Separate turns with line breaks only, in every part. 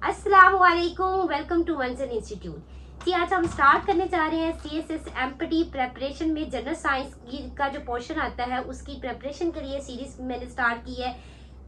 अस्सलाम वालेकुम, welcome to वंसन institute. जी आज हम स्टार्ट करने जा रहे हैं CSS एम्पटी प्रेपरेशन में जनरल साइंस का जो पोर्शन आता है उसकी प्रेपरेशन के लिए सीरीज मैंने स्टार्ट की है।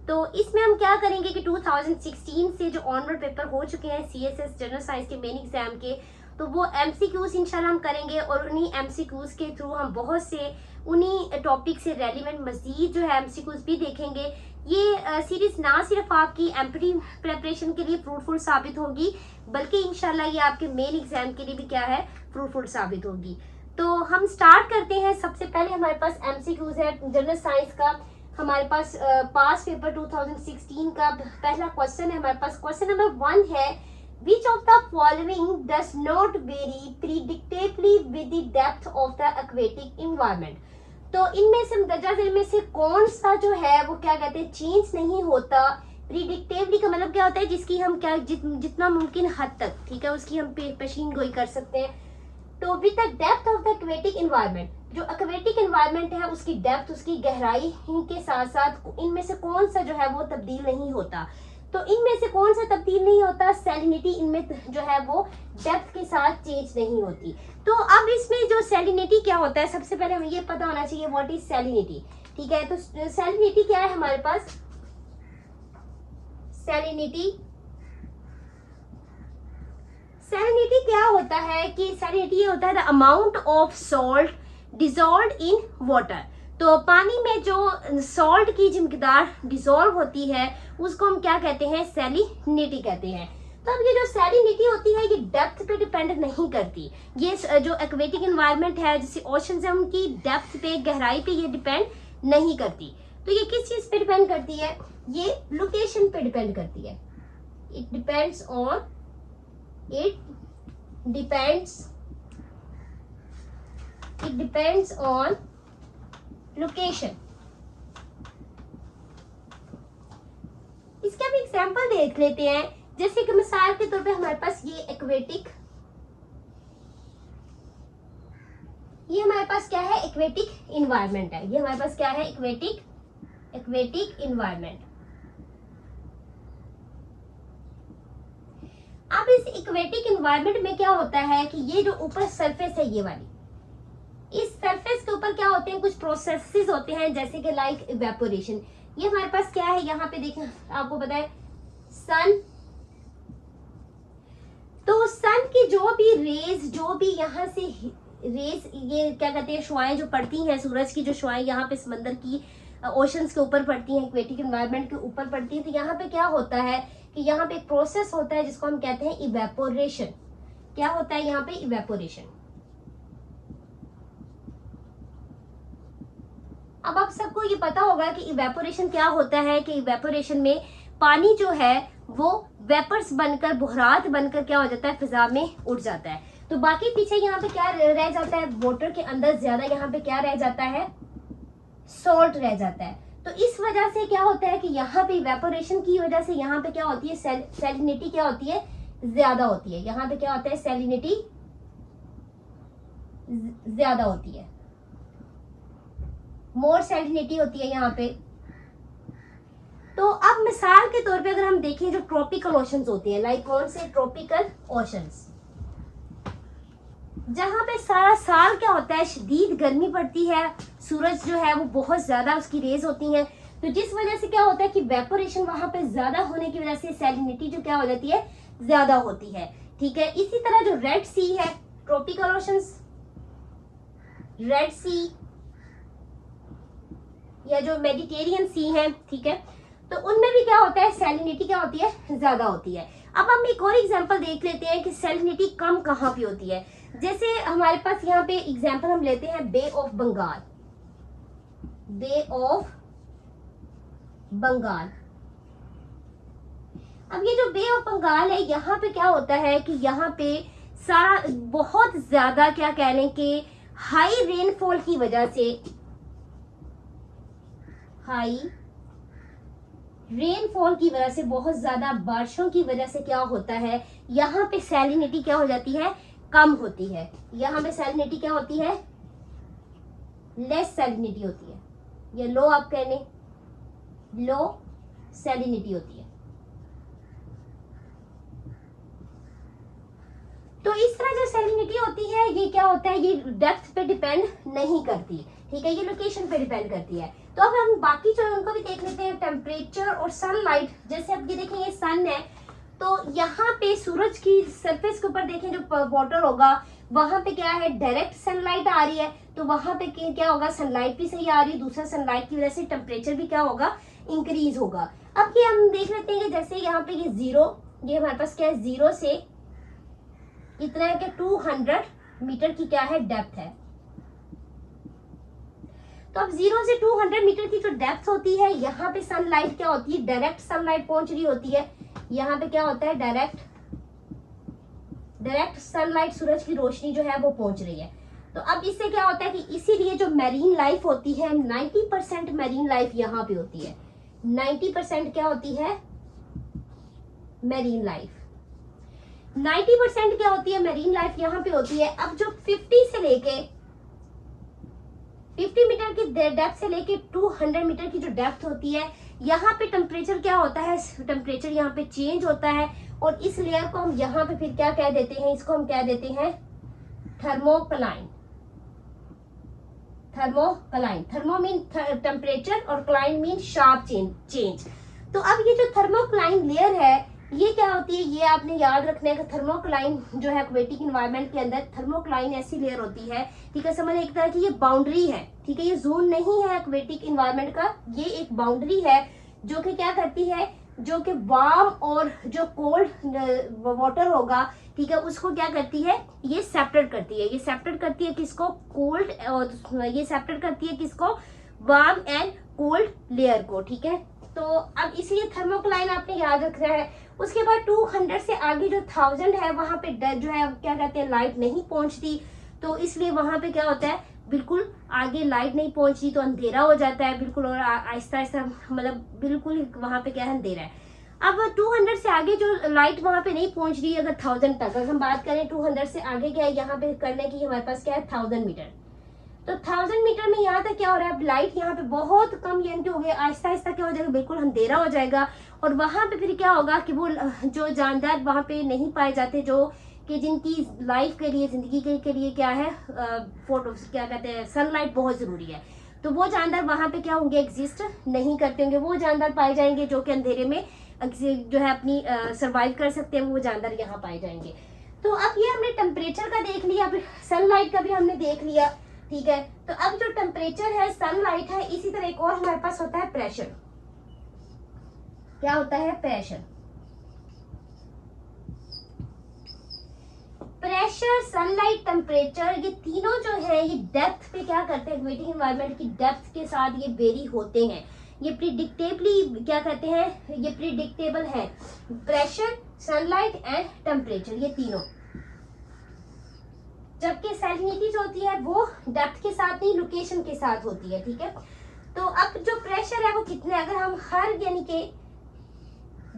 तो इसमें हम क्या करेंगे कि 2016 से जो ऑनवर्ड पेपर हो चुके हैं CSS जनरल साइंस के मेन एग्जाम के, तो वो MCQs इंशाल्लाह हम करेंगे और उन्हीं MCQs के थ्रू हम बहुत से उन्हीं टॉपिक से रेलिवेंट मजीद जो है MCQs भी देखेंगे। ये सीरीज ना सिर्फ आपकी एम्पटी प्रेपरेशन के लिए फ्रूटफुल साबित होगी बल्कि इंशाल्लाह ये आपके मेन एग्जाम के लिए भी क्या है फ्रूटफुल साबित होगी। तो हम स्टार्ट करते हैं। सबसे पहले हमारे पास MCQs है जनरल साइंस का। हमारे पास पास पेपर 2016 का पहला क्वेश्चन है। हमारे पास क्वेश्चन नंबर 1 है, which of the following does not vary predictably with the depth of the aquatic environment। तो इनमें से दर्जा झेल में से कौन सा जो है वो क्या कहते हैं चेंज नहीं होता। प्रिडिक्टेबली का मतलब क्या होता है, जिसकी हम क्या जितना मुमकिन हद तक ठीक है उसकी हम पेशीन गोई कर सकते हैं। तो with the depth of the aquatic environment, जो एक्वेटिक एनवायरनमेंट है उसकी डेप्थ उसकी गहराई के साथ साथ इनमें से कौन सा जो है वो तब्दील नहीं होता। तो इनमें से कौन सा तब्दील नहीं होता, सैलिनिटी इनमें जो है वो डेप्थ के साथ चेंज नहीं होती। तो अब इसमें जो सैलिनिटी क्या होता है, सबसे पहले हमें ये पता होना चाहिए व्हाट इज सैलिनिटी। ठीक है, तो सैलिनिटी क्या है हमारे पास, सैलिनिटी क्या होता है कि सैलिनिटी ये होता है the amount of salt dissolved in water. तो पानी में जो सॉल्ट की जो मिकदार डिजोल्व होती है उसको हम क्या कहते हैं, सैलिनिटी कहते हैं। तो अब ये जो सैलिनिटी होती है ये डेप्थ पे डिपेंड नहीं करती। ये जो एक्वेटिक एनवायरनमेंट है जैसे ओशंस है उनकी डेप्थ पे गहराई पे ये डिपेंड नहीं करती। तो ये किस चीज पे डिपेंड करती है, ये लोकेशन पे डिपेंड करती है। It depends on location. इसका भी एग्जांपल देख लेते हैं। जैसे कि मिसाल के तौर पे हमारे पास ये हमारे पास क्या है, एक्वेटिक इन्वायरमेंट है। ये हमारे पास क्या है, एक्वेटिक इन्वायरमेंट। अब इस एक्वेटिक इन्वायरमेंट में क्या होता है कि ये जो ऊपर सरफेस है ये वाली, इस सरफेस के ऊपर क्या होते हैं, कुछ प्रोसेसेस होते हैं जैसे कि लाइक इवेपोरेशन। ये हमारे पास क्या है, यहाँ पे देखें आपको पता है सन। तो सन की जो भी रेज, जो भी यहाँ से रेज, ये क्या कहते हैं शुआएं जो पड़ती हैं सूरज की, जो शुआएं यहाँ पे समंदर की ओशंस के ऊपर पड़ती हैं, एक्वेटिक एनवायरनमेंट के ऊपर पड़ती है। तो यहाँ पे क्या होता है कि यहाँ पे एक प्रोसेस होता है जिसको हम कहते हैं इवेपोरेशन। क्या होता है यहाँ पे, इवेपोरेशन। अब आप सबको ये पता होगा कि इवेपोरेशन क्या होता है, कि इवेपोरेशन में पानी जो है वो वेपर्स बनकर, बुहरात बनकर क्या हो जाता है, फिजा में उड़ जाता है। तो बाकी पीछे यहाँ पे क्या रह जाता है, वाटर के अंदर ज्यादा यहाँ पे क्या रह जाता है, सॉल्ट रह जाता है। तो इस वजह से क्या होता है कि यहाँ पे इवेपोरेशन की वजह से यहाँ पे क्या होती है, सैलिनिटी क्या होती है, ज्यादा होती है। यहाँ पे क्या होता है, सैलिनिटी ज्यादा होती है, मोर सैलिनिटी होती है यहाँ पे। तो अब मिसाल के तौर पे अगर हम देखें जो ट्रॉपिकल ओशंस होते हैं, लाइक कौन से, ट्रॉपिकल ओशंस, जहां पे सारा साल क्या होता है, शदीद गर्मी पड़ती है, सूरज जो है वो बहुत ज्यादा उसकी रेज होती है। तो जिस वजह से क्या होता है कि वेपोरेशन वहां पे ज्यादा होने की वजह से सैलिनिटी जो क्या हो जाती है, ज्यादा होती है। ठीक है, इसी तरह जो रेड सी है, ट्रॉपिकल ओशंस, रेड सी या जो मेडिटेरियन सी है, ठीक है, तो उनमें भी क्या होता है, सैलिनिटी क्या होती है, ज्यादा होती है। अब हम एक और एग्जांपल देख लेते हैं कि सैलिनिटी कम कहाँ पे होती है। जैसे हमारे पास यहाँ पे एग्जांपल हम लेते हैं bay of Bengal. Bay of Bengal, अब ये जो बे ऑफ बंगाल है यहाँ पे क्या होता है कि यहाँ पे सारा बहुत ज्यादा क्या कह लें कि हाई रेनफॉल की वजह से, हाई रेनफॉल की वजह से, बहुत ज्यादा बारिशों की वजह से क्या होता है, यहाँ पे सैलिनिटी क्या हो जाती है, कम होती है। यहाँ पे सैलिनिटी क्या होती है, लेस सैलिनिटी होती है, या लो आप कहने, लो सैलिनिटी होती है। तो इस तरह जो सैलिनिटी होती है ये क्या होता है, ये डेप्थ पे डिपेंड नहीं करती, ठीक है, ये लोकेशन पे डिपेंड करती है। तो अब हम बाकी जो है उनको भी देख लेते हैं, टेम्परेचर और सनलाइट। जैसे अब ये देखें ये सन है, तो यहाँ पे सूरज की सरफेस के ऊपर देखें जो वाटर होगा वहां पे क्या है, डायरेक्ट सनलाइट आ रही है, तो वहां पे क्या होगा, सनलाइट भी सही आ रही है, दूसरा सनलाइट की वजह से टेम्परेचर भी क्या होगा, इंक्रीज होगा। अब ये हम देख लेते हैं कि जैसे यहाँ पे ये जीरो, ये हमारे पास क्या है, जीरो से कितना है कि 200 मीटर की क्या है, डेप्थ है। तो अब 0 से 200 मीटर की जो डेप्थ होती है, यहाँ पे सनलाइट क्या होती है, डायरेक्ट सनलाइट पहुंच रही होती है। यहाँ पे क्या होता है, डायरेक्ट सनलाइट, सूरज की रोशनी जो है वो पहुंच रही है। तो अब इससे क्या होता है कि इसीलिए जो मैरीन लाइफ होती है, 90% मैरीन लाइफ यहाँ पे होती है। 90% क्या होती है, मैरीन लाइफ 90% क्या होती है, मैरीन लाइफ यहाँ पे होती है। अब जो 50 मीटर की डेप्थ से लेके 200 मीटर की जो डेप्थ होती है, यहाँ पे टेम्परेचर क्या होता है, टेम्परेचर यहाँ पे चेंज होता है, और इस लेयर को हम यहाँ पे फिर क्या कह देते हैं, इसको हम कह देते हैं थर्मोक्लाइन। थर्मो मीन टेम्परेचर और क्लाइन मीन शार्प चेंज। तो अब ये जो थर्मोक्लाइन लेयर है ये क्या होती है, ये आपने याद रखना है कि थर्मोक्लाइन जो है एक्वेटिक एनवायरनमेंट के अंदर, थर्मोक्लाइन ऐसी लेयर होती है, ठीक है, समझ एक तरह की ये बाउंड्री है, ठीक है, ये जोन नहीं है एक्वेटिक एनवायरनमेंट का, ये एक बाउंड्री है जो कि क्या करती है, जो कि वार्म और जो कोल्ड वाटर होगा, ठीक है, उसको क्या करती है, ये सेपरेट करती है। ये सेपरेट करती है किसको, कोल्ड, और ये सेपरेट करती है किसको, वार्म एंड कोल्ड लेयर को, ठीक है। तो अब इसलिए थर्मोक्लाइन आपने याद रखना है। उसके बाद 200 से आगे जो 1000 है वहां पे जो है क्या कहते हैं, लाइट नहीं पहुंचती, तो इसलिए वहां पे क्या होता है, बिल्कुल आगे लाइट नहीं पहुंचती तो अंधेरा हो जाता है बिल्कुल, और आहिस्ता आहिस्ता मतलब बिल्कुल वहां पे क्या है, अंधेरा है। अब 200 से आगे जो लाइट वहां पे नहीं पहुंच रही है, अगर 1000 तक अगर हम बात करें, 200 से आगे क्या है यहाँ पे करने की, हमारे पास क्या है 1000 मीटर। तो 1000 मीटर में यहाँ तक क्या हो रहा है, अब लाइट यहाँ पे बहुत कम यानी हो गया, आहिस्ता आहिस्ता क्या हो जाएगा, बिल्कुल अंधेरा हो जाएगा, और वहां पे फिर क्या होगा कि वो जो जानदार वहां पे नहीं पाए जाते, जो कि जिनकी लाइफ के लिए, जिंदगी के लिए क्या है, फोटो क्या कहते हैं, सनलाइट बहुत जरूरी है, तो वो जानदार वहां पे क्या होंगे, एग्जिस्ट नहीं करते होंगे। वो जानदार पाए जाएंगे जो कि अंधेरे में जो है अपनी सर्वाइव कर सकते हैं, वो जानदार यहाँ पाए जाएंगे। तो अब ये हमने टेम्परेचर का देख लिया, अब सनलाइट का भी हमने देख लिया, ठीक है। तो अब जो टेम्परेचर है, सनलाइट है, इसी तरह एक और हमारे पास होता है प्रेशर। क्या होता है, प्रेशर, सनलाइट, टेम्परेचर, ये तीनों जो है ये डेप्थ पे क्या करते हैं, एक्वेटिक एनवायरनमेंट की डेप्थ के साथ ये वेरी होते हैं। ये प्रिडिक्टेबली क्या कहते हैं, ये प्रिडिक्टेबल है, प्रेशर, सनलाइट एंड टेम्परेचर, ये तीनों। जबकि सैलिनिटी जो होती है वो डेप्थ के साथ नहीं, लोकेशन के साथ होती है, ठीक है। तो अब जो प्रेशर है वो कितने, अगर हम हर यानी कि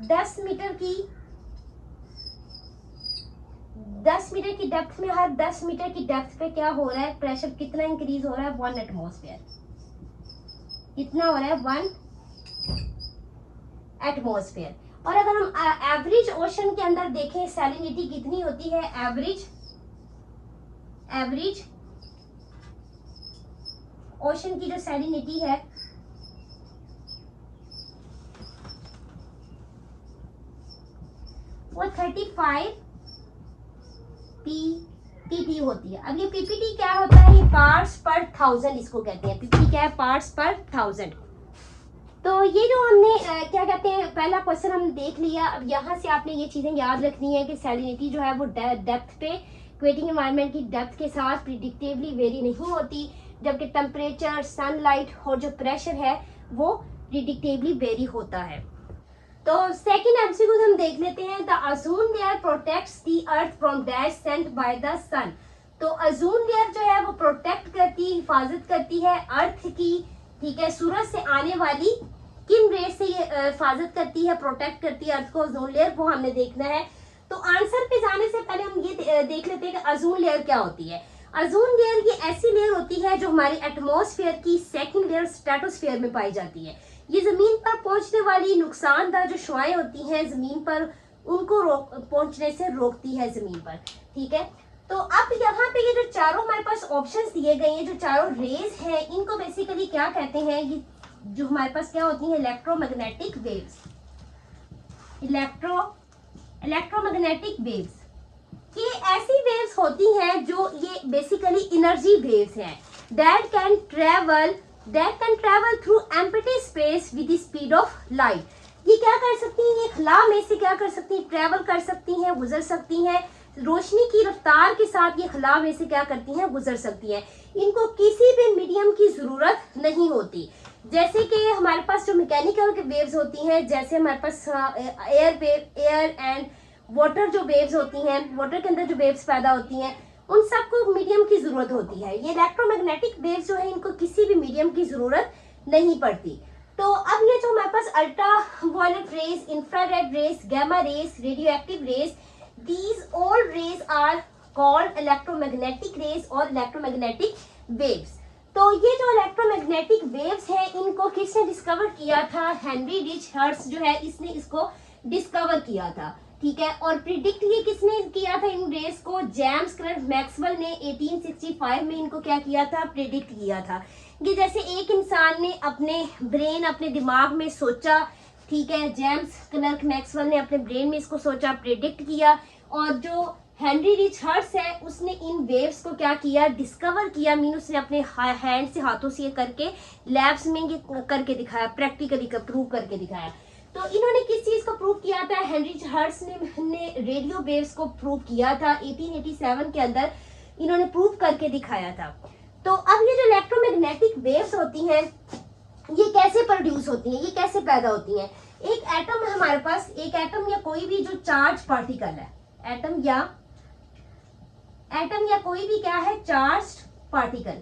10 मीटर की डेप्थ में, हर 10 मीटर की डेप्थ पे क्या हो रहा है, प्रेशर कितना इंक्रीज हो रहा है, 1 एटमॉस्फेयर। कितना हो रहा है, 1 एटमॉस्फेयर। और अगर हम एवरेज ओशन के अंदर देखें सैलिनिटी कितनी होती है, एवरेज ओशन की जो सैलिनिटी है वो 35 पीपीटी होती है। अब ये पीपीटी क्या होता है, ये पार्ट्स पर 1000 इसको कहते हैं। पीपीटी क्या है, पार्ट्स पर 1000। तो ये जो हमने क्या कहते हैं, पहला क्वेश्चन हमने देख लिया। अब यहाँ से आपने ये चीजें याद रखनी है कि सैलिनिटी जो है वो डेप्थ पे, एक्वेटिक एनवायरनमेंट की डेप्थ के साथ प्रिडिक्टिवली वेरी नहीं होती, जबकि टेम्परेचर, सनलाइट और जो प्रेशर है वो प्रिडिक्टिवली वेरी होता है। तो सेकंड एमसीक्यू हम देख लेते हैं। The ozone layer protects the earth from dash sent by the sun. तो ओजोन लेयर जो है वो प्रोटेक्ट करती, हिफाजत करती है अर्थ की, ठीक है, सूरज से आने वाली किन रेस से ये हिफाजत करती है, प्रोटेक्ट करती है अर्थ को, ओजोन लेयर, वो हमने देखना है। तो आंसर पे जाने से पहले हम ये देख लेते हैं कि ओजोन लेयर क्या होती है। ओजोन लेयर ये ऐसी लेयर होती है जो हमारी एटमॉस्फेयर की सेकंड लेयर स्ट्रेटोस्फेयर में पाई जाती है। ये जमीन पर पहुंचने वाली नुकसानदार जो शुआएं होती हैं जमीन पर, उनको पहुंचने से रोकती है जमीन पर। ठीक है। तो अब यहाँ पे ये जो चारों हमारे पास ऑप्शंस दिए गए हैं, जो चारों रेज हैं, इनको बेसिकली क्या कहते हैं, ये जो हमारे पास क्या होती है, इलेक्ट्रोमैग्नेटिक वेव्स। इलेक्ट्रोमैग्नेटिक वेव्स ये ऐसी वेव्स होती हैं जो ये बेसिकली एनर्जी वेव्स हैं that can travel through empty space with the speed of light. ये क्या कर सकती हैं, ये खला में से क्या कर सकती हैं, ट्रेवल कर सकती हैं, गुजर सकती हैं, रोशनी की रफ्तार के साथ ये खला में से क्या करती हैं, गुजर सकती हैं। इनको किसी भी मीडियम की जरूरत नहीं होती। जैसे कि हमारे पास जो मैकेनिकल वेव्स होती हैं, जैसे हमारे पास एयर एंड वाटर जो वेव्स होती हैं, वाटर के अंदर जो वेव्स पैदा होती हैं, उन सबको मीडियम की जरूरत होती है। ये इलेक्ट्रोमैग्नेटिक वेव्स जो है, इनको किसी भी मीडियम की जरूरत नहीं पड़ती। तो अब ये जो हमारे पास ultra violet rays, infrared rays, gamma rays, radio active rays, these all rays are called electromagnetic rays और electromagnetic waves। तो ये जो इलेक्ट्रोमैग्नेटिक वेव्स है, इनको किसने डिस्कवर किया था, हेनरी रिच हर्ट्ज जो है, इसने इसको डिस्कवर किया था, ठीक है। और प्रिडिक्ट ये किसने किया था इन रेस को, जेम्स क्लर्क मैक्सवेल ने 1865 में इनको क्या किया था, प्रिडिक्ट किया था। कि जैसे एक इंसान ने अपने ब्रेन, अपने दिमाग में सोचा, ठीक है, जेम्स क्लर्क मैक्सवेल ने अपने ब्रेन में इसको सोचा, प्रिडिक्ट किया, और जो हेनरी रिच हर्ट्ज है उसने इन वेव्स को क्या किया, डिस्कवर किया। मीन उसने अपने हैंड से, हाथों से करके लैब्स में ये करके दिखाया, प्रैक्टिकली प्रूव करके दिखाया। तो इन्होंने किस चीज को प्रूव किया था, हेनरी रिच हर्ट्ज ने रेडियो वेव्स को प्रूव किया था 1887 के अंदर, इन्होंने प्रूव करके दिखाया था। तो अब ये जो इलेक्ट्रोमैग्नेटिक वेव्स होती हैं, ये कैसे प्रोड्यूस होती हैं, ये कैसे पैदा होती हैं। एक एटम है हमारे पास, एक एटम या कोई भी जो चार्ज पार्टिकल है, एटम या कोई भी क्या है, चार्ज पार्टिकल।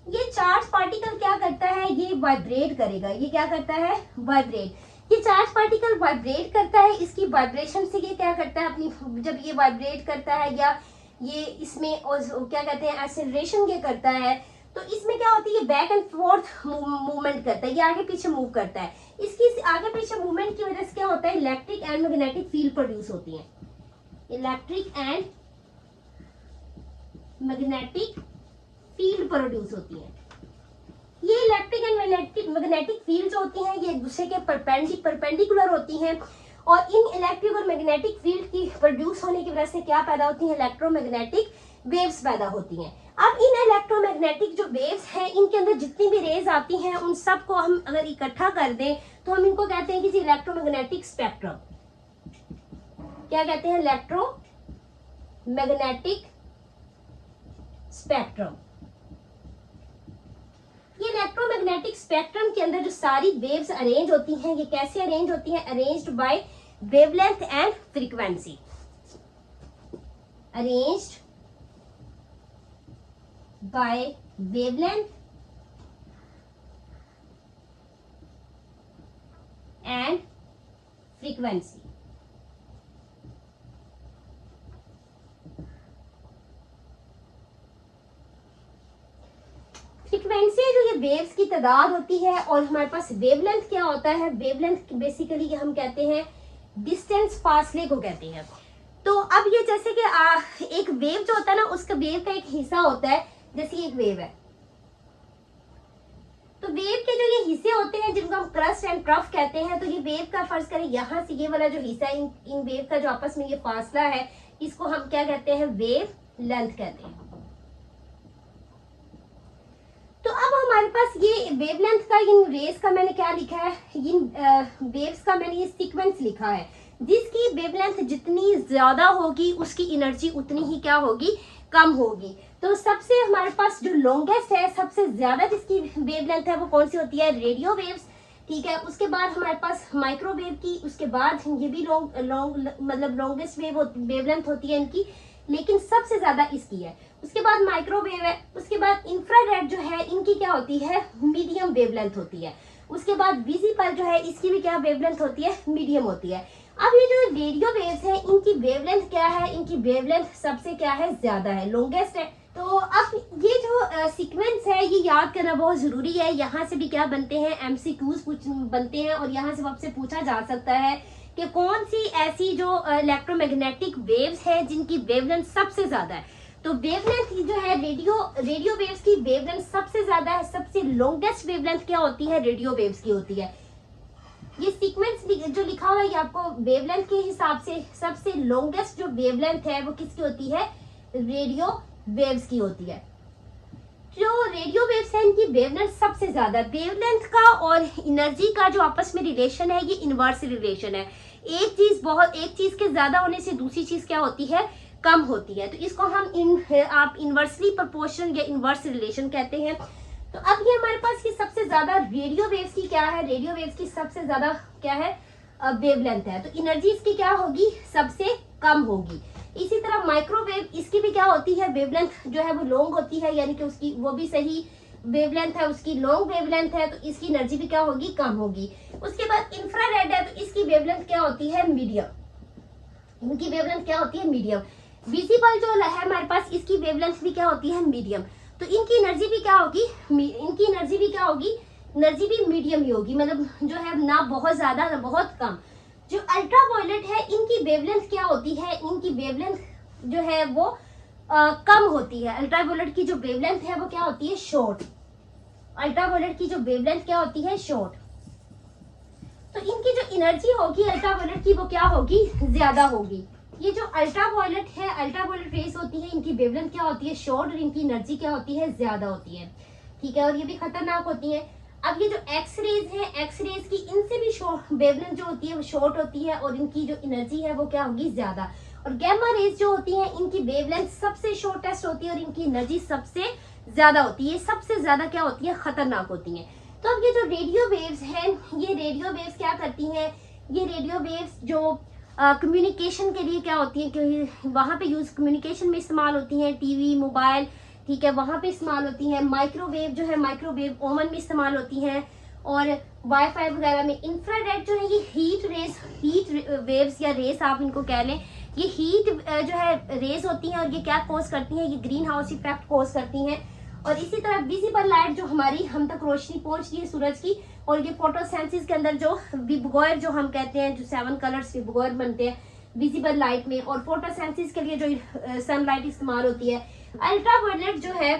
ये चार्ज पार्टिकल क्या करता है, ये वाइब्रेट करेगा। ये क्या करता है, वाइब्रेट। ये चार्ज पार्टिकल वाइब्रेट करता है, इसकी वाइब्रेशन से ये क्या करता है, अपनी जब ये वाइब्रेट करता है या ये इसमें क्या कहते हैं, एक्सेलरेशन ये करता है, तो इसमें क्या होती है, बैक एंड फोर्थ मूवमेंट करता है, ये आगे पीछे मूव करता है। इसकी आगे पीछे मूवमेंट की वजह से क्या होता है, electric and magnetic field produce होती है। Electric and magnetic field produce होती है। ये इलेक्ट्रिक एंड मैग्नेटिक फील्ड जो होती हैं, ये एक दूसरे के परपेंडिकुलर होती हैं, और इन इलेक्ट्रिक और मैग्नेटिक फील्ड की प्रोड्यूस होने की वजह से क्या पैदा होती है, इलेक्ट्रोमैग्नेटिक वेव्स पैदा होती हैं। अब इन इलेक्ट्रोमैग्नेटिक जो वेव्स हैं, इनके अंदर जितनी भी रेज आती हैं, उन सब को हम अगर इकट्ठा कर दें तो हम इनको कहते हैं कि इलेक्ट्रोमैग्नेटिक स्पेक्ट्रम। क्या कहते हैं, इलेक्ट्रोमैग्नेटिक स्पेक्ट्रम। ये इलेक्ट्रोमैग्नेटिक स्पेक्ट्रम के अंदर जो सारी वेव्स अरेंज होती हैं, ये कैसे अरेंज होती हैं, arranged bye wavelength and frequency. Arranged by wavelength and frequency। Frequency जो ये वेव्स की तादाद होती है, और हमारे पास वेवलेंथ क्या होता है, वेवलेंथ बेसिकली हम कहते हैं डिस्टेंस, फासले को कहते हैं। तो अब ये जैसे कि एक वेव जो होता है ना, उसका वेव का एक हिस्सा होता है, जैसे एक वेव है, तो वेव के जो ये हिस्से होते हैं जिनको हम क्रस्ट एंड ट्रफ कहते हैं, तो ये वेव का फर्ज करें यहाँ से ये वाला जो हिस्सा है, इन वेव का जो आपस में ये फासला है, इसको हम क्या कहते हैं, वेव लेंथ कहते हैं। तो अब हमारे पास ये वेवलेंथ का, इन रेस का मैंने क्या लिखा है, इन वेव्स का मैंने ये सीक्वेंस लिखा है, जिसकी वेवलेंथ जितनी ज्यादा होगी उसकी एनर्जी उतनी ही क्या होगी, कम होगी। तो सबसे हमारे पास जो लॉन्गेस्ट है, सबसे ज्यादा जिसकी वेवलेंथ है, वो कौन सी होती है, रेडियो वेव्स, ठीक है। उसके बाद हमारे पास माइक्रोवेव की, उसके बाद ये भी मतलब लॉन्गेस्ट वेवलेंथ होती है इनकी, लेकिन सबसे ज्यादा इसकी है। उसके बाद माइक्रोवेव है, उसके बाद इंफ्रारेड जो है, इनकी क्या होती है, मीडियम वेवलेंथ होती है। उसके बाद विजिबल जो है, इसकी भी क्या वेवलेंथ होती है, मीडियम होती है। अब ये जो रेडियो वेव्स है, इनकी वेवलेंथ क्या है, इनकी वेवलेंथ सबसे क्या है, ज्यादा है, लॉन्गेस्ट है। तो अब ये जो सीक्वेंस है, ये याद करना बहुत जरूरी है। यहाँ से भी क्या बनते हैं, MCQs बनते हैं, और यहाँ से आपसे पूछा जा सकता है कि कौन सी ऐसी जो इलेक्ट्रोमैग्नेटिक वेव्स है जिनकी वेवलेंथ सबसे ज्यादा है। तो वेवलेंथ जो है रेडियो वेव्स की वेवलेंथ सबसे ज्यादा है। सबसे लॉन्गेस्ट वेवलेंथ क्या होती है? रेडियो वेव्स की होती है। ये सीक्वेंस जो लिखा हुआ है ये आपको वेवलेंथ के हिसाब से सबसे लॉन्गेस्ट जो वेवलेंथ है वो किसकी होती है? रेडियो वेव्स की होती है। जो रेडियो वेव्स है इनकी वेवलेंथ सबसे ज्यादा। वेवलेंथ का और एनर्जी का जो आपस में रिलेशन है ये इनवर्स रिलेशन है। एक चीज के ज्यादा होने से दूसरी चीज क्या होती है? कम होती है। तो इसको हम आप इनवर्सली प्रोपोर्शन या इनवर्स रिलेशन कहते हैं। तो अब ये हमारे पास की सबसे ज्यादा रेडियो वेव्स की क्या है? रेडियो वेव्स की सबसे ज्यादा क्या है? वेवलेंथ है। तो एनर्जी इसकी क्या होगी? सबसे कम होगी। इसी तरह माइक्रोवेव, इसकी भी क्या होती है? वेवलेंथ जो है वो लॉन्ग होती है, यानी कि उसकी वो भी सही वेवलेंथ है, उसकी लॉन्ग वेवलेंथ है, तो इसकी एनर्जी भी क्या होगी? कम होगी। उसके बाद इंफ्रारेड है, तो इसकी वेवलेंथ क्या होती है? मीडियम। इनकी वेवलेंथ क्या होती है? मीडियम। विजिबल जो है हमारे पास, इसकी वेवलेंथ भी क्या होती है? मीडियम। तो इनकी एनर्जी भी क्या होगी? एनर्जी भी मीडियम ही होगी, मतलब जो है ना बहुत ज्यादा ना बहुत कम। जो अल्ट्रावायलेट है इनकी वेवलेंथ क्या होती है? इनकी वेवलेंथ जो है वो कम होती है। अल्ट्रावायलेट की जो वेवलेंथ है वो क्या होती है? शॉर्ट। अल्ट्रावायलेट की जो वेवलेंथ क्या होती है? शॉर्ट। तो इनकी जो एनर्जी होगी अल्ट्रावायलेट की वो क्या होगी? ज्यादा होगी। ये जो अल्ट्रावायलेट है, अल्ट्रावायलेट रेस होती है, इनकी वेवलेंथ क्या होती है? शॉर्ट, और इनकी एनर्जी क्या होती है? ज्यादा होती है। ठीक है, और ये भी खतरनाक होती है। अब ये जो एक्स रेज है, एक्स रेज की इनसे भी वेवलेंथ जो होती है वो शॉर्ट होती है, और इनकी जो एनर्जी है वो क्या होगी? ज्यादा। और गैमा रेज जो होती है इनकी वेवलेंथ सबसे शॉर्टेस्ट होती है और इनकी एनर्जी सबसे ज्यादा होती है। सबसे ज्यादा क्या होती है? खतरनाक होती है। तो अब ये जो रेडियो वेव्स हैं, ये रेडियो वेव्स क्या करती हैं? ये रेडियो वेव्स जो कम्युनिकेशन के लिए क्या होती है, क्योंकि वहां पे यूज कम्युनिकेशन में इस्तेमाल होती हैं, टीवी, मोबाइल, ठीक है, वहां पे इस्तेमाल होती हैं। माइक्रोवेव जो है, माइक्रोवेव ओवन में इस्तेमाल होती हैं, और वाईफाई वगैरह में। इंफ्रारेड जो है ये हीट वेव्स या रेस आप इनको कह लें, ये हीट जो है रेस होती हैं, और ये क्या कॉज करती हैं? ये ग्रीन हाउस इफेक्ट कॉज करती हैं। और इसी तरह विजिबल लाइट जो हमारी हम तक रोशनी पहुंचती है सूरज की, और ये फोटोसेंसिस के अंदर जो विबगॉयर जो हम कहते हैं, जो 7 कलर्स विबगॉयर बनते हैं विजिबल लाइट में, और फोटोसेंसिस के लिए जो सनलाइट इस्तेमाल होती है। अल्ट्रावायलेट जो है,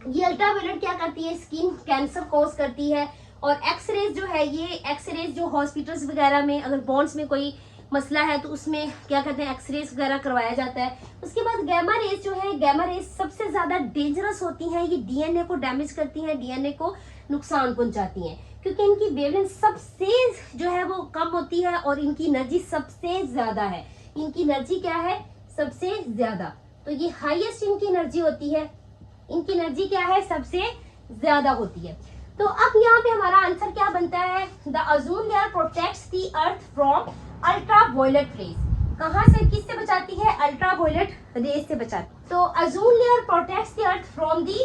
ये अल्ट्रावायलेट क्या करती है? स्किन कैंसर कॉज करती है। और एक्सरेज जो है, ये एक्सरेज जो हॉस्पिटल्स वगैरह में अगर बोन्स में कोई मसला है तो उसमें क्या कहते हैं? एक्सरेज वगैरह करवाया जाता है। उसके बाद गैमा रेज जो है, गैमा रेज सबसे ज्यादा डेंजरस होती हैं। ये डीएनए को डैमेज करती हैं, डीएनए को नुकसान पहुंचाती हैं, क्योंकि इनकी वेवलेंथ सबसे जो है वो कम होती है, और इनकी एनर्जी सबसे ज्यादा है। इनकी एनर्जी क्या है? सबसे ज्यादा। तो ये हाईएस्ट इनकी एनर्जी होती है। इनकी एनर्जी क्या है? सबसे ज्यादा होती है। तो अब यहाँ पे हमारा आंसर क्या बनता है? The ozone layer protects the earth from ultraviolet rays. कहाँ से, किससे बचाती है? अल्ट्रावायलेट रेज से बचाती। तो ozone layer protects the earth from the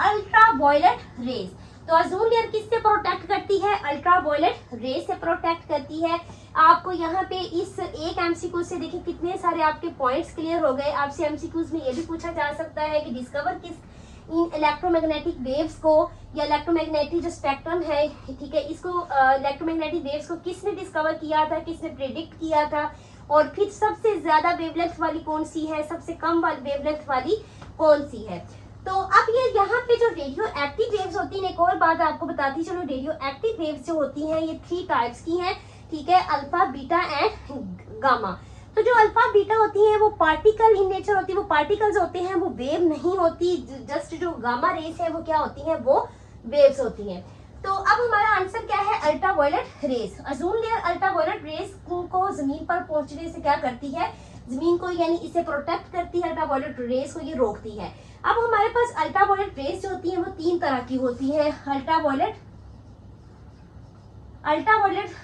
ultraviolet rays. तो ओजोन लेयर किससे प्रोटेक्ट करती है? अल्ट्रावायलेट रेज से प्रोटेक्ट करती है। आपको यहाँ पे इस एक एमसीक्यू से देखिए कितने सारे आपके पॉइंट्स क्लियर हो गए। आपसे एमसीक्यूज में ये भी पूछा जा सकता है कि डिस्कवर किस इन इलेक्ट्रोमैग्नेटिक वेव्स को, या इलेक्ट्रोमैग्नेटिक जो स्पेक्ट्रम है, ठीक है, इसको इलेक्ट्रोमैग्नेटिक वेव्स को किसने डिस्कवर किया था, किसने प्रेडिक्ट किया था, और फिर सबसे ज्यादा वेवलेंथ वाली कौन सी है, सबसे कम वाली वेवलेंथ वाली कौन सी है। तो अब ये यहाँ पे जो रेडियो एक्टिव वेव्स होती हैं, एक और बात आपको बताती चलो, रेडियो एक्टिव वेव्स जो होती हैं ये 3 टाइप्स की हैं, ठीक है, अल्फा, बीटा एंड गामा। तो जो अल्फा बीटा होती हैं वो पार्टिकल इन नेचर होती है, वो पार्टिकल्स होते हैं, वो वेव नहीं होती। जस्ट जो गामा रेस है वो क्या होती हैं? वो वेव्स होती हैं। तो अब हमारा आंसर क्या है? Ultraviolet rays. Ozone layer ultraviolet rays को जमीन पर पहुंचने से क्या करती है? जमीन को, यानी इसे प्रोटेक्ट करती है, अल्ट्रावायलेट रेस को ये रोकती है। अब हमारे पास अल्ट्रावायलेट रेस जो होती है वो 3 तरह की होती है। अल्ट्रावायलेट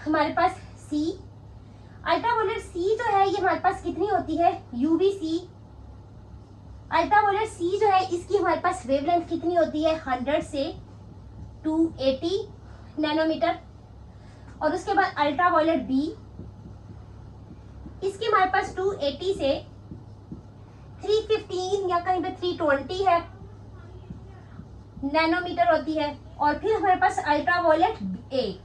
हमारे पास सी, अल्ट्रावायलेट सी जो है ये हमारे पास कितनी होती है? यूवीसी। अल्ट्रावायलेट सी जो है इसकी हमारे पास वेवलेंथ कितनी होती है? 100 से 280 नैनोमीटर। और उसके बाद अल्ट्रावायलेट बी, इसकी हमारे पास 280 से 315 या कहीं पे 320 है नैनोमीटर होती है। और फिर हमारे पास अल्ट्रावायलेट ए,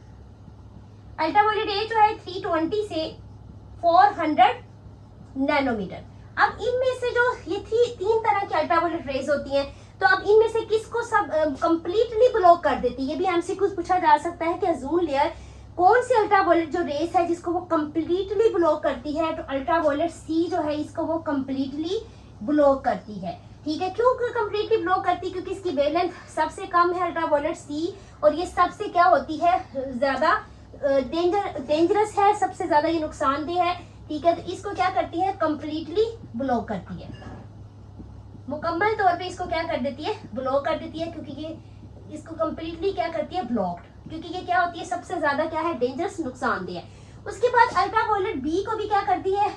अल्ट्रावायलेट ए जो है 320 से 400 नैनोमीटर। अब इनमें से जो ये तीन तरह की अल्ट्रावायलेट रेज होती हैं, तो अब इनमें से किसको सब कंप्लीटली ब्लॉक कर देती है, ये भी एमसीक्यू पूछा जा सकता है कि ओजोन लेयर कौन सी अल्ट्रावायलेट जो रेस है जिसको वो कंप्लीटली ब्लॉक करती है। तो अल्ट्रावायलेट सी जो है इसको वो कंप्लीटली ब्लॉक करती है। ठीक है, क्यों कंप्लीटली ब्लॉक करती है? क्योंकि इसकी वेवलेंथ सबसे कम है अल्ट्रावायलेट सी, और ये सबसे क्या होती है, ज्यादा डेंजरस है, सबसे ज्यादा ये नुकसानदेह है। ठीक है, तो इसको क्या करती है, कंप्लीटली ब्लॉक करती है, मुकम्मल तौर पे इसको क्या कर देती है, ब्लॉक कर देती है, क्योंकि ये इसको कंप्लीटली क्या करती है, ब्लॉक्ड, क्योंकि ये क्या होती है, सबसे ज्यादा क्या है, डेंजरस, नुकसानदेह है। उसके बाद अल्ट्रावायलेट बी को भी क्या करती है,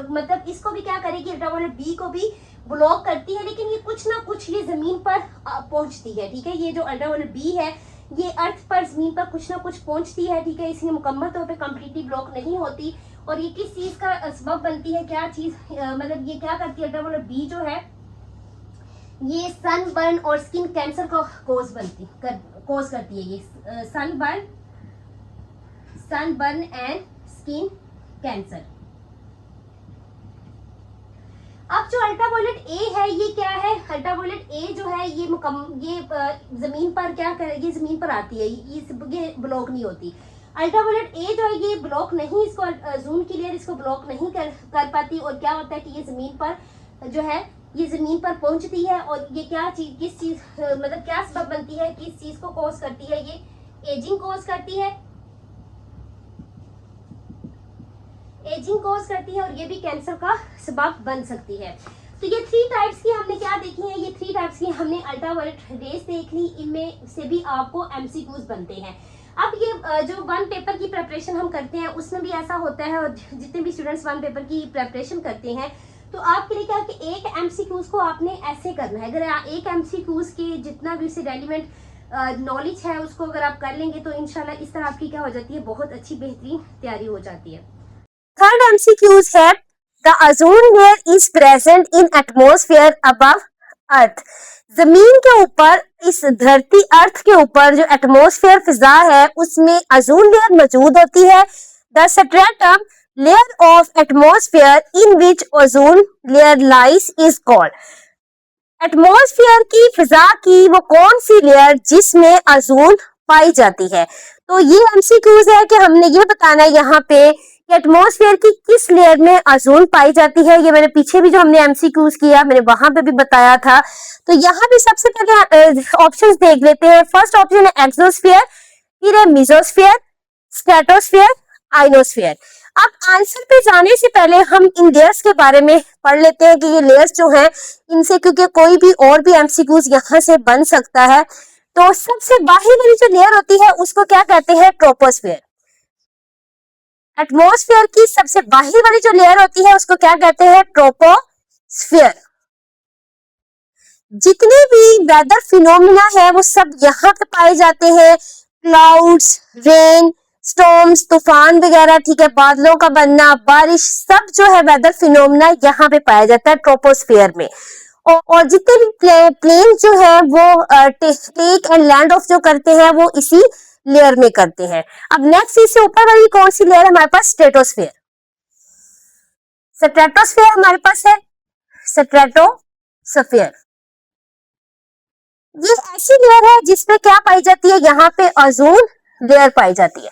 मतलब इसको भी क्या करेगी, अल्ट्रावायलेट बी को भी ब्लॉक करती है, लेकिन ये कुछ ना कुछ ये जमीन पर पहुंचती है। ठीक है, ये जो अल्ट्रावायलेट बी है ये अर्थ पर, जमीन पर कुछ ना कुछ पहुंचती है। ठीक है, इसलिए मुकम्मल तौर पे कंप्लीटली ब्लॉक नहीं होती। और ये किस चीज का सबब बनती है, क्या चीज, मतलब ये क्या करती है, अल्ट्रावायलेट बी जो है ये सनबर्न और स्किन कैंसर को कोज करती है। ये सनबर्न एंड स्किन कैंसर। अब जो अल्ट्रावायलेट ए है ये क्या है, अल्ट्रावायलेट ए जो है ये जमीन पर क्या करेगी, जमीन पर आती है, ये ब्लॉक नहीं होती। अल्ट्रावायलेट ए जो है ये ब्लॉक नहीं, इसको ओजोन की लेयर इसको ब्लॉक नहीं कर पाती, और क्या होता है कि ये जमीन पर जो है, ये जमीन पर पहुंचती है, और ये क्या चीज, किस चीज, मतलब क्या सबब बनती है, किस चीज को कॉज करती है, ये एजिंग कॉज करती है, और ये भी कैंसर का सबब बन सकती है। तो ये 3 टाइप्स की हमने क्या देखी है, ये 3 टाइप्स की हमने अल्ट्रावायलेट रेज देख ली, इनमें से भी आपको एमसीक्यूज बनते हैं। अब ये जो वन पेपर की प्रिपरेशन हम करते हैं उसमें भी ऐसा होता है, और जितने भी स्टूडेंट्स वन पेपर की प्रिपरेशन करते हैं तो आपके लिए क्या कि एक एमसीक्यूज को आपने ऐसे करना है, अगर एक एमसीक्यूज के जितना भी उससे रेलिवेंट नॉलेज है उसको अगर आप कर लेंगे तो इंशाल्लाह इस तरह आपकी क्या हो जाती है, बहुत अच्छी बेहतरीन तैयारी हो जाती है। थर्ड एमसीक्यूज है, the ozone layer is present in atmosphere above earth. जमीन के ऊपर, इस धरती अर्थ के ऊपर जो एटमॉस्फेयर फिजा है उसमें ओजोन लेयर मौजूद होती है। The stratum layer of atmosphere in which ozone layer lies is called. Atmosphere की फिजा की वो कौन सी लेयर जिसमें ओजोन पाई जाती है। तो ये एमसीक्यूज है कि हमने ये बताना है यहाँ पे कि एटमॉस्फेयर की किस लेयर में ओजोन पाई जाती है। ये मैंने पीछे भी जो हमने एमसीक्यूज किया मैंने वहां पे भी बताया था। तो यहाँ भी सबसे पहले ऑप्शंस देख लेते हैं। फर्स्ट ऑप्शन है एक्सोस्फेयर, फिर है मेसोस्फेयर, स्ट्रेटोस्फेयर, आइनोस्फेयर। अब आंसर पे जाने से पहले हम इन लेयर्स के बारे में पढ़ लेते हैं कि ये लेयर्स जो हैं इनसे, क्योंकि कोई भी और भी एमसीक्यूज यहाँ से बन सकता है। तो सबसे बाहरी वाली जो लेयर होती है उसको क्या कहते हैं, ट्रोपोस्फेयर। एटमॉस्फेयर की सबसे बाहरी वाली जो लेयर होती है उसको क्या कहते हैं, ट्रोपोस्फेयर। जितने भी वेदर फिनोमिना है वो सब यहाँ पे पाए जाते हैं, क्लाउड्स, रेन, स्टॉर्म्स, तूफान वगैरह, ठीक है, बादलों का बनना, बारिश, सब जो है वेदर फिनोमिना यहाँ पे पाया जाता है ट्रोपोस्फेयर में। और जितने भी प्लेन जो है वो टेक एंड लैंड ऑफ जो करते हैं वो इसी लेयर में करते हैं। अब नेक्स्ट इससे ऊपर वाली कौन सी लेयर है हमारे पास, स्ट्रेटोस्फेयर। स्ट्रेटोस्फेयर हमारे पास है, स्ट्रेटोस्फेयर ये ऐसी लेयर है जिसमें क्या पाई जाती है, यहाँ पे ओजोन लेयर पाई जाती है।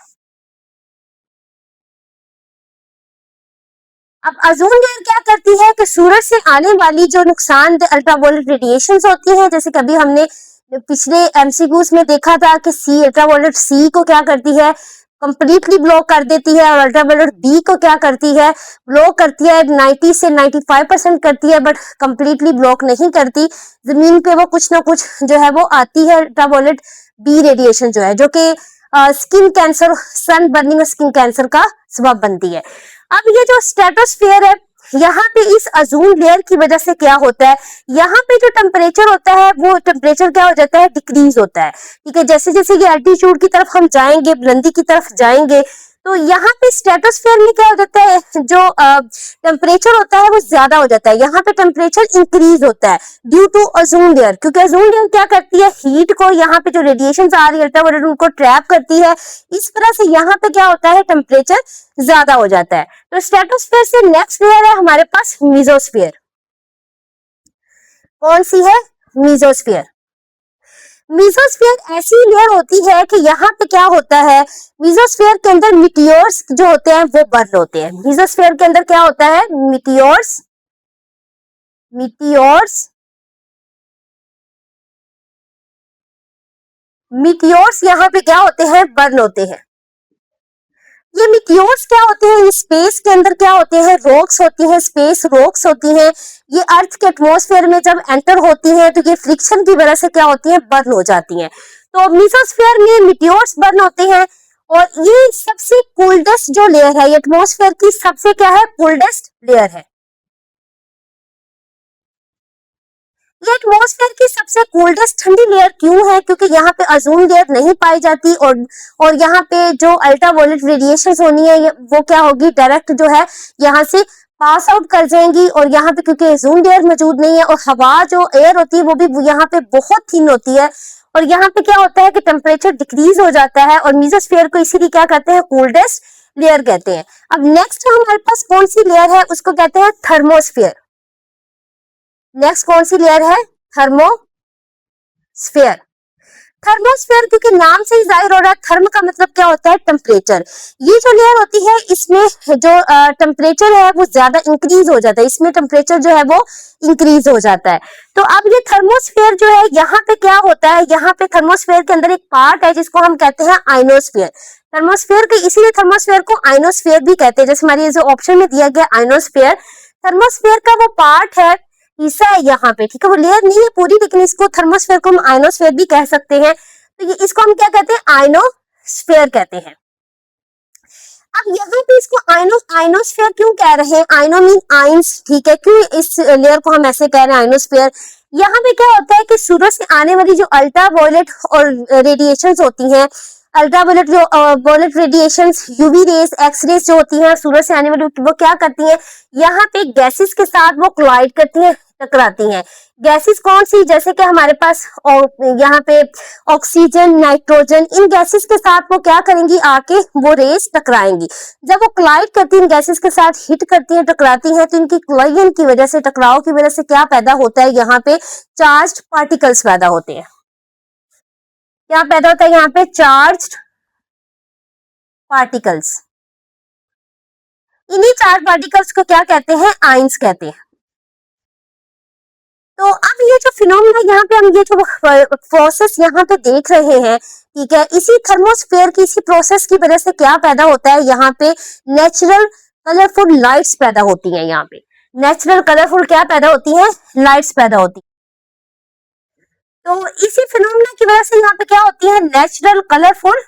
अब ओजोन लेयर क्या करती है कि सूरज से आने वाली जो नुकसानदेह अल्ट्रावायलेट रेडिएशंस होती हैं, जैसे कभी हमने पिछले एमसीक्यूज में देखा था कि सी, अल्ट्रावायलेट सी को क्या करती है, कंप्लीटली ब्लॉक कर देती है, और अल्ट्रावायलेट बी को क्या करती है, ब्लॉक करती है, 90 से 95% करती है, बट कंप्लीटली ब्लॉक नहीं करती। जमीन पे वो कुछ ना कुछ जो है वो आती है अल्ट्रावायलेट बी रेडिएशन जो है, जो कि स्किन कैंसर, सन बर्निंग और स्किन कैंसर का सबब बनती है। अब ये जो स्ट्रेटोस्फेयर है, यहाँ पे इस ओजोन लेयर की वजह से क्या होता है, यहाँ पे जो टेम्परेचर होता है वो टेम्परेचर क्या हो जाता है, डिक्रीज होता है। ठीक है, जैसे जैसे ये एल्टीट्यूड की तरफ हम जाएंगे, बुलंदी की तरफ जाएंगे, तो यहाँ पे स्ट्रेटोस्फेयर में क्या हो जाता है, जो टेम्परेचर होता है वो ज्यादा हो जाता है, यहाँ पे टेम्परेचर इंक्रीज होता है ड्यू टू ओजोन लेयर, क्योंकि ओजोन लेयर क्या करती है, हीट को, यहाँ पे जो रेडिएशन आ रही है अल्ट्रावायलेट उनको ट्रैप करती है, इस तरह से यहाँ पे क्या होता है, टेम्परेचर ज्यादा हो जाता है। तो स्ट्रेटोस्फेयर से नेक्स्ट लेयर है हमारे पास मीजोस्फेयर। कौन सी है, मीजोस्फेयर। मीजोस्फीयर ऐसी लेयर होती है कि यहाँ पे क्या होता है, मीजोस्फीयर के अंदर मिटियोर्स जो होते हैं वो बर्न होते हैं। मीजोस्फीयर के अंदर क्या होता है, मिटियोर्स, मिटियोर्स, मिटियोर्स यहाँ पे क्या होते हैं, बर्न होते हैं। ये मिटियोर्स क्या होते हैं, स्पेस के अंदर क्या होते हैं, रॉक्स होती हैं, स्पेस रॉक्स होती हैं। ये अर्थ के एटमॉस्फेयर में जब एंटर होती हैं तो ये फ्रिक्शन की वजह से क्या होती हैं, बर्न हो जाती हैं। तो मेसोस्फीयर में मिटियोर्स बर्न होते हैं और ये सबसे कोल्डेस्ट जो लेयर है, ये एटमॉस्फेयर की सबसे क्या है, कोल्डेस्ट लेयर है। ये एटमॉस्फेयर की सबसे कोल्डेस्ट ठंडी लेयर क्यों है, क्योंकि यहाँ पे ओजोन लेयर नहीं पाई जाती और यहाँ पे जो अल्ट्रावायलेट रेडिएशन होनी है वो क्या होगी, डायरेक्ट जो है यहाँ से पास आउट कर जाएंगी। और यहाँ पे क्योंकि ओजोन लेयर मौजूद नहीं है और हवा जो एयर होती है वो भी यहाँ पे बहुत थिन होती है और यहाँ पे क्या होता है कि टेम्परेचर डिक्रीज हो जाता है और मेसोस्फीयर को इसीलिए क्या कहते हैं, कोल्डेस्ट लेयर कहते हैं। अब नेक्स्ट हमारे पास कौन सी लेयर है, उसको कहते हैं थर्मोस्फीयर। नेक्स्ट कौन सी लेयर है, थर्मोस्फीयर। थर्मोस्फीयर क्योंकि नाम से ही जाहिर हो रहा है, थर्म का मतलब क्या होता है, टेम्परेचर। ये जो लेयर होती है इसमें जो टेम्परेचर है वो ज्यादा इंक्रीज हो जाता है, इसमें टेम्परेचर जो है वो इंक्रीज हो जाता है। तो अब ये थर्मोस्फीयर जो है, यहाँ पे क्या होता है, यहाँ पे थर्मोस्फीयर के अंदर एक पार्ट है जिसको हम कहते हैं आइनोस्फीयर। थर्मोस्फीयर के इसीलिए थर्मोस्फीयर को आइनोस्फीयर भी कहते हैं, जैसे हमारी जो ऑप्शन में दिया गया आइनोस्फीयर, थर्मोस्फीयर का वो पार्ट है, हिस्सा है यहाँ पे, ठीक है, वो लेयर नहीं है पूरी, लेकिन इसको थर्मोस्फीयर को हम आइनोस्फीयर भी कह सकते हैं। तो ये इसको हम क्या कहते हैं, आइनोस्फीयर कहते हैं। अब यहाँ पे इसको आइनोस्फीयर क्यों कह रहे हैं, आइनो मीन आइंस, ठीक है, क्यों इस लेयर को हम ऐसे कह रहे हैं आइनोस्फीयर। यहाँ पे क्या होता है कि सूरज से आने वाली जो अल्ट्रावायलेट और रेडिएशंस होती हैं, अल्ट्रावायलेट जो violet radiations, UV rays, X rays जो होती हैं सूरज से आने वाली, वो क्या करती हैं, यहाँ पे गैसेस के साथ वो कोलाइड करती हैं, टकराती हैं। गैसेस कौन सी, जैसे कि हमारे पास यहाँ पे ऑक्सीजन, नाइट्रोजन, इन गैसेस के साथ वो क्या करेंगी, आके वो रेस टकराएंगी। जब वो कोलाइड करती हैं गैसेस के साथ, हिट करती हैं, टकराती हैं, तो इनकी कोलाइजन की वजह से, टकराव की वजह से क्या पैदा होता है, यहाँ पे चार्ज्ड पार्टिकल्स पैदा होते हैं। क्या पैदा होता है यहाँ पे, चार्ज्ड पार्टिकल्स। इन्हीं चार्ज पार्टिकल्स को क्या कहते हैं, आइंस कहते हैं। तो अब ये जो फिनोमेना यहाँ पे हम ये जो प्रोसेस यहाँ पे देख रहे हैं, ठीक है, इसी थर्मोस्फीयर की इसी प्रोसेस की वजह से क्या पैदा होता है, यहाँ पे नेचुरल कलरफुल लाइट्स पैदा होती हैं। यहाँ पे नेचुरल कलरफुल क्या पैदा होती है, लाइट्स पैदा होती है। तो इसी फिनोमेना की वजह से यहाँ पे क्या होती है, नेचुरल कलरफुल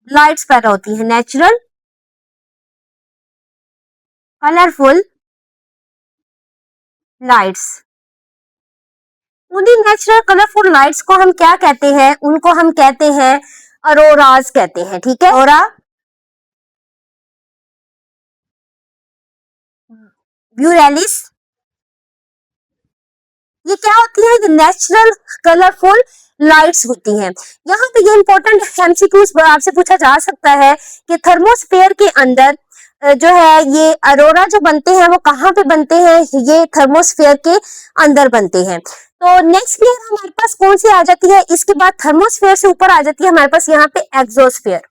लाइट्स पैदा होती है, नेचुरल कलरफुल लाइट्स। उन्हीं नेचुरल कलरफुल लाइट्स को हम क्या कहते हैं, उनको हम कहते हैं अरोराज कहते हैं, ठीक है, औरा ब्यूरेलिस। ये क्या होती है, ये नेचुरल कलरफुल लाइट्स होती हैं। यहाँ पे ये इंपॉर्टेंट एमसीक्यूज आपसे पूछा जा सकता है कि थर्मोस्फेयर के अंदर जो है ये अरोरा जो बनते हैं वो कहाँ पे बनते हैं, ये थर्मोस्फेयर के अंदर बनते हैं। तो नेक्स्ट लेयर हमारे पास कौन सी आ जाती है, इसके बाद थर्मोस्फेयर से ऊपर आ जाती है हमारे पास यहाँ पे एक्सोस्फेयर।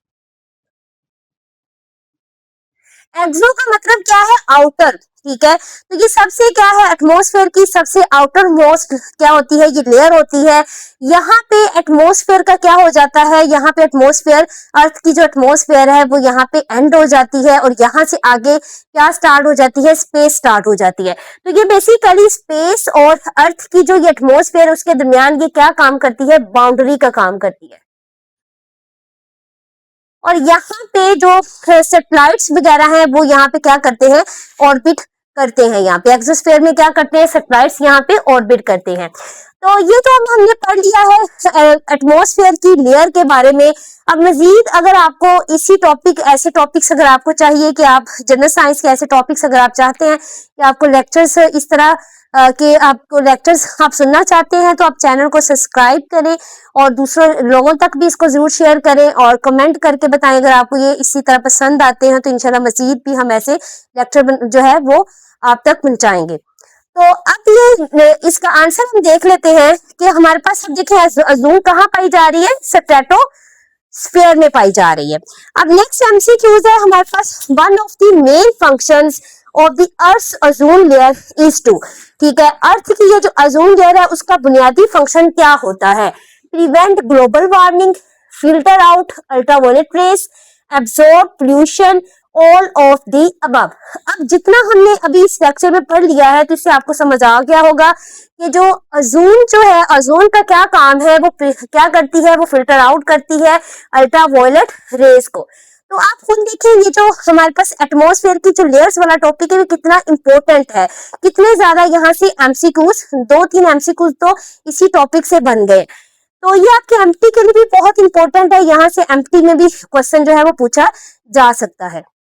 एक्सो का मतलब क्या है, आउटर, ठीक है। तो ये सबसे क्या है, एटमॉस्फेयर की सबसे आउटर मोस्ट क्या होती है, ये लेयर होती है। यहाँ पे एटमॉस्फेयर का क्या हो जाता है, यहाँ पे एटमॉस्फेयर, अर्थ की जो एटमॉस्फेयर है वो यहाँ पे एंड हो जाती है और यहाँ से आगे क्या स्टार्ट हो जाती है, स्पेस स्टार्ट हो जाती है। तो ये बेसिकली स्पेस और अर्थ की जो ये एटमॉस्फेयर उसके दरमियान ये क्या काम करती है, बाउंड्री का काम करती है। और यहाँ पे जो सैटेलाइट्स वगैरह हैं वो यहाँ पे क्या करते हैं, ऑर्बिट करते हैं। यहाँ पे एक्सोस्फीयर में क्या करते हैं, सैटेलाइट्स यहाँ पे ऑर्बिट करते हैं। तो ये तो हमने पढ़ लिया है एटमॉस्फेयर की लेयर के बारे में। अब मजीद अगर आपको इसी टॉपिक, ऐसे टॉपिक्स अगर आपको चाहिए कि आप जनरल साइंस के ऐसे टॉपिक्स अगर आप चाहते हैं कि आपको लेक्चर्स इस तरह कि आपको लेक्चर्स आप सुनना चाहते हैं, तो आप चैनल को सब्सक्राइब करें और दूसरों लोगों तक भी इसको जरूर शेयर करें और कमेंट करके बताएं अगर आपको ये इसी तरह पसंद आते हैं, तो इंशाल्लाह मजीद भी हम ऐसे लेक्चर जो है वो आप तक पहुंचाएंगे। तो अब ये इसका आंसर हम देख लेते हैं कि हमारे पास, अब देखें अज़ूम कहाँ पाई जा रही है, स्ट्रेटोस्फीयर में पाई जा रही है। अब नेक्स्ट एमसीक्यूज है हमारे पास, one of the main functions of the earth ozone layer is to, ठीक है, अर्थ की ये जो ओजोन लेयर है उसका बुनियादी फंक्शन क्या होता है, prevent global warming, filter out ultraviolet rays, absorb pollution, all of the above. अब जितना हमने अभी इस लेक्चर में पढ़ लिया है तो इससे आपको समझ आ गया होगा कि जो ओजोन जो है, ओजोन का क्या काम है, वो क्या करती है, वो फिल्टर आउट करती है अल्ट्रावायलेट रेस को। तो आप खुद देखिए ये जो हमारे पास एटमॉस्फेयर की जो लेयर्स वाला टॉपिक है वो कितना इंपॉर्टेंट है, कितने ज्यादा यहाँ से एमसीक्यूज, 2-3 एमसीक्यूज तो इसी टॉपिक से बन गए। तो ये आपके एमटी के लिए भी बहुत इंपॉर्टेंट है, यहाँ से एमटी में भी क्वेश्चन जो है वो पूछा जा सकता है।